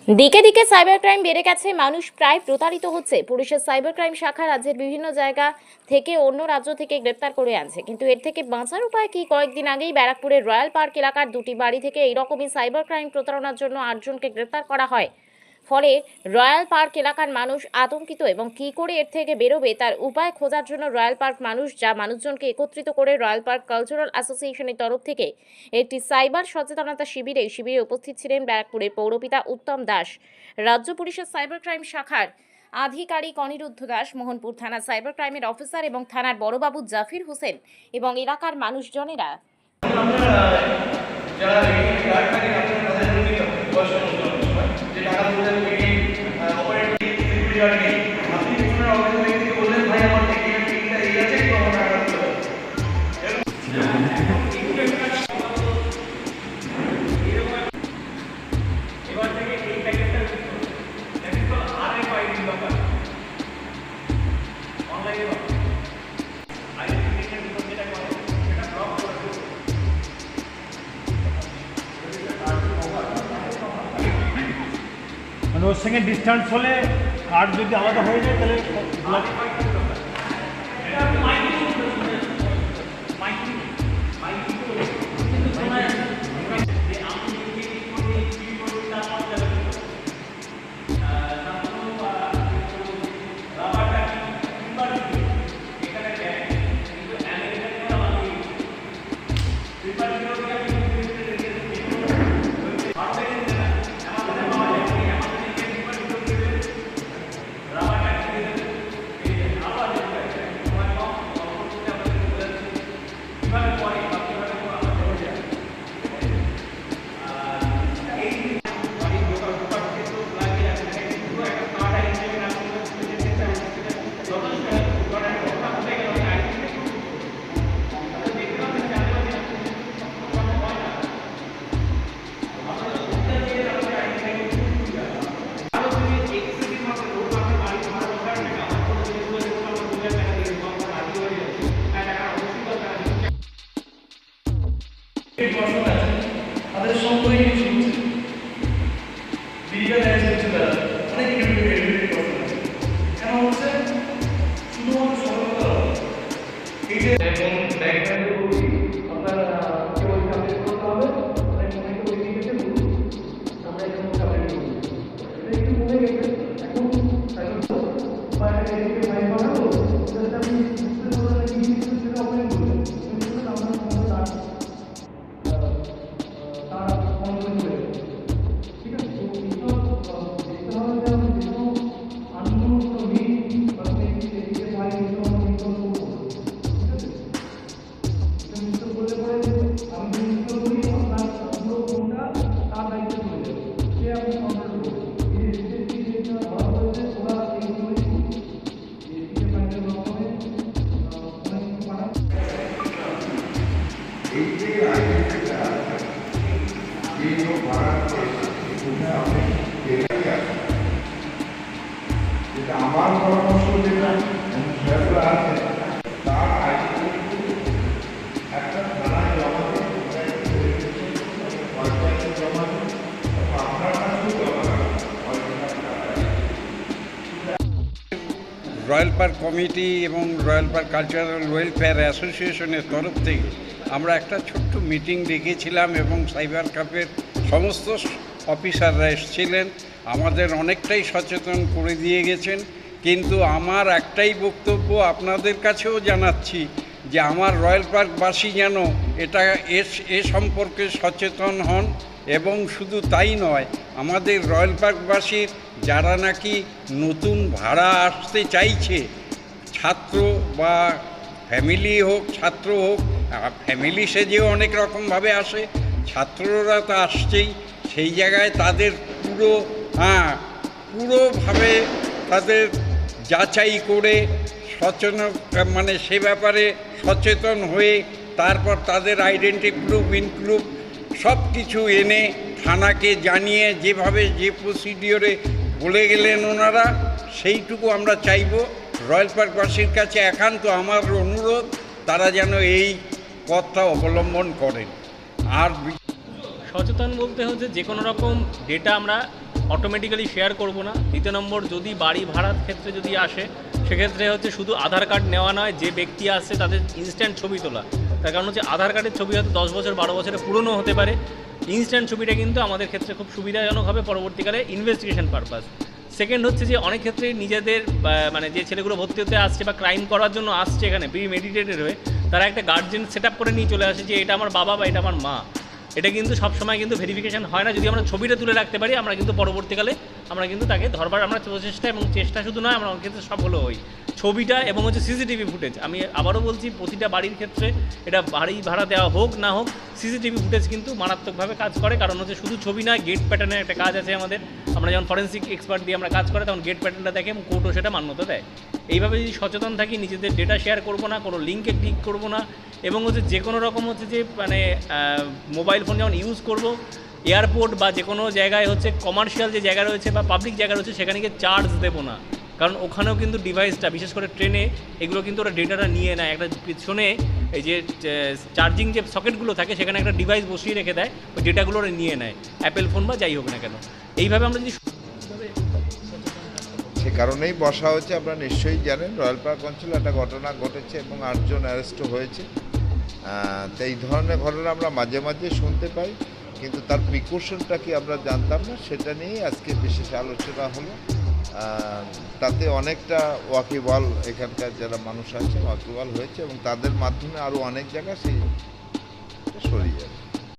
দিকে দিকে cyber crime বেড়ে গেছে, মানুষ প্রায় প্রতারিত হচ্ছে। পুলিশের সাইবার ক্রাইম শাখা রাজ্যের বিভিন্ন জায়গা থেকে অন্য রাজ্য থেকে গ্রেপ্তার করে আনছে, কিন্তু এর থেকে বাঁচার উপায় কি? কয়েকদিন আগেই ব্যারাকপুরের রয়্যাল পার্ক এলাকার দুটি বাড়ি থেকে এইরকমই সাইবার ক্রাইম প্রতারণার জন্য 8জনকে গ্রেপ্তার করা হয়। ফলে রয়্যাল পার্ক এলাকার মানুষ আতঙ্কিত এবং কি করে এর থেকে বেরোবে তার উপায় খোঁজার জন্য রয়্যাল পার্ক মানুষজনকে একত্রিত করে রয়্যাল পার্ক কালচারাল অ্যাসোসিয়েশনের তরফ থেকে একটি সাইবার সচেতনতা শিবিরে উপস্থিত ছিলেন ব্যারাকপুরের পৌরপিতা উত্তম দাস, রাজ্য পুলিশের সাইবার ক্রাইম শাখার আধিকারিক অনিরুদ্ধ দাস, মোহনপুর থানা সাইবার ক্রাইমের অফিসার এবং থানার বড়বাবু জাফির হোসেন এবং এলাকার মানুষজনেরা। মানে ওর সঙ্গে ডিস্টেন্স হলে কার্ড যদি আলাদা হয়ে যায় তাহলে তাদের সম্পর্কে কিছু হচ্ছে ডিজিটাল অ্যাসেটটা অনেক কেন হচ্ছে শুধুমাত্র সরকার এই যে এবং ব্যাকগ্রাউন্ডে বলছি আপনার কেবল সাবজেক্ট করতে হবে অনেক সময় তো ওই দিকে আমরা এখানে সাবজেক্ট করি এটা একটু কমে গেছে এখন বাইরে থেকে বাইরে বানাবো যাতে আমি বুঝতে পারবো কি সেটা অনেক বলবো আমরা আমার পরামর্শ যেটা আছে তার আগে একটা থানায় জমা জমা আপনার কাছেও জমা রয়্যাল পার্ক কমিটি এবং রয়্যাল পার্ক কালচারাল ওয়েলফেয়ার অ্যাসোসিয়েশনের তরফ থেকে আমরা একটা ছোট্ট মিটিং ডেকেছিলাম এবং সাইবার ক্যাফের সমস্ত অফিসাররা এসেছিলেন, আমাদের অনেকটাই সচেতন করে দিয়ে গেছেন। কিন্তু আমার একটাই বক্তব্য আপনাদের কাছেও জানাচ্ছি যে আমার রয়্যাল পার্কবাসী যেন এ সম্পর্কে সচেতন হন। এবং শুধু তাই নয়, আমাদের রয়্যাল পার্কবাসীর যারা নাকি নতুন ভাড়া আসতে চাইছে, ছাত্র বা ফ্যামিলি হোক, ছাত্র হোক, ফ্যামিলি সেজেও অনেক রকমভাবে আসে, ছাত্ররা তো আসছেই, সেই জায়গায় তাদের পুরোভাবে তাদের যাচাই করে মানে সে ব্যাপারে সচেতন হয়ে তারপর তাদের আইডেন্টি প্রুফ ইনপ্রুফ সব কিছু এনে থানাকে জানিয়ে যেভাবে যে প্রসিডিওরে বলে গেলেন ওনারা, সেইটুকু আমরা চাইব। রয়্যাল পার্কবাসীর কাছে একান্ত আমার অনুরোধ, তারা যেন এই পথটা অবলম্বন করেন। আর সচেতন বলতে হচ্ছে যে কোনো রকম ডেটা আমরা অটোমেটিক্যালি শেয়ার করব না। দ্বিতীয় নম্বর, যদি বাড়ি ভাড়ার ক্ষেত্রে যদি আসে সেক্ষেত্রে হচ্ছে শুধু আধার কার্ড নেওয়া নয়, যে ব্যক্তি আসছে তাদের ইনস্ট্যান্ট ছবি তোলা। তার কারণ হচ্ছে আধার কার্ডের ছবি হয়তো 10 বছর 12 বছরে পুরনো হতে পারে, ইনস্ট্যান্ট ছবিটা কিন্তু আমাদের ক্ষেত্রে খুব সুবিধাজনক হবে পরবর্তীকালে ইনভেস্টিগেশন পারপাস। সেকেন্ড হচ্ছে যে অনেক ক্ষেত্রে নিজেদের মানে যে ছেলেগুলো ভর্তি হতে আসছে বা ক্রাইম করার জন্য আসছে এখানে প্রি মেডিটেটেড হয়ে, তারা একটা গার্জেন সেট আপ করে নিয়ে চলে আসে যে এটা আমার বাবা বা এটা আমার মা। এটা কিন্তু সবসময় কিন্তু ভেরিফিকেশন হয় না। যদি আমরা ছবিটা তুলে রাখতে পারি, আমরা কিন্তু পরবর্তীকালে আমরা কিন্তু তাকে ধরবার আমরা প্রচেষ্টা এবং চেষ্টা শুধু নয়, আমরা ক্ষেত্রে সফল হই। ছবিটা এবং হচ্ছে সিসিটিভি ফুটেজ, আমি আবারও বলছি প্রতিটা বাড়ির ক্ষেত্রে এটা বাড়ি ভাড়া দেওয়া হোক না হোক, সিসিটিভি ফুটেজ কিন্তু মারাত্মকভাবে কাজ করে। কারণ হচ্ছে শুধু ছবি নয়, গেট প্যাটার্নের একটা কাজ আছে আমাদের। আমরা যখন ফরেন্সিক এক্সপার্ট দিয়ে আমরা কাজ করে তখন গেট প্যাটার্নটা দেখে এবং কোর্টও সেটা মান্যতা দেয়। এইভাবে যদি সচেতন থাকি, নিজেদের ডেটা শেয়ার করবো না, কোনো লিঙ্কে ক্লিক করবো না, এবং হচ্ছে যে কোনো রকম হচ্ছে যে মানে মোবাইল ফোন যখন ইউজ করব, এয়ারপোর্ট বা যে কোনো জায়গায় হচ্ছে কমার্শিয়াল যে জায়গা রয়েছে বা পাবলিক জায়গা রয়েছে সেখানে গিয়ে চার্জ দেবো না। কারণ ওখানেও কিন্তু ডিভাইসটা, বিশেষ করে ট্রেনে এগুলো কিন্তু ওরা ডেটাটা নিয়ে নেয়। একটা পিছনে এই যে চার্জিং যে সকেটগুলো থাকে সেখানে একটা ডিভাইস বসিয়ে রেখে দেয়, ওই ডেটাগুলো ওরা নিয়ে নেয়, অ্যাপেল ফোন বা যাই হোক না কেন। এইভাবে আমরা যদি সে কারণেই বসা হয়েছে। আপনারা নিশ্চয়ই জানেন রয়্যাল পার্ক অঞ্চলে একটা ঘটনা ঘটেছে এবং 8 জন অ্যারেস্টও হয়েছে। তো এই ধরনের ঘটনা আমরা মাঝে মাঝে শুনতে পাই, কিন্তু তার প্রিকশনটা কি আমরা জানতাম না, সেটা নিয়েই আজকে বিশেষ আলোচনা হলো। তাতে অনেকটা ওয়াকিবহাল, এখানকার যারা মানুষ আছে ওয়াকিবহাল হয়েছে এবং তাদের মাধ্যমে আরও অনেক জায়গা সেই সরিয়ে যাবে।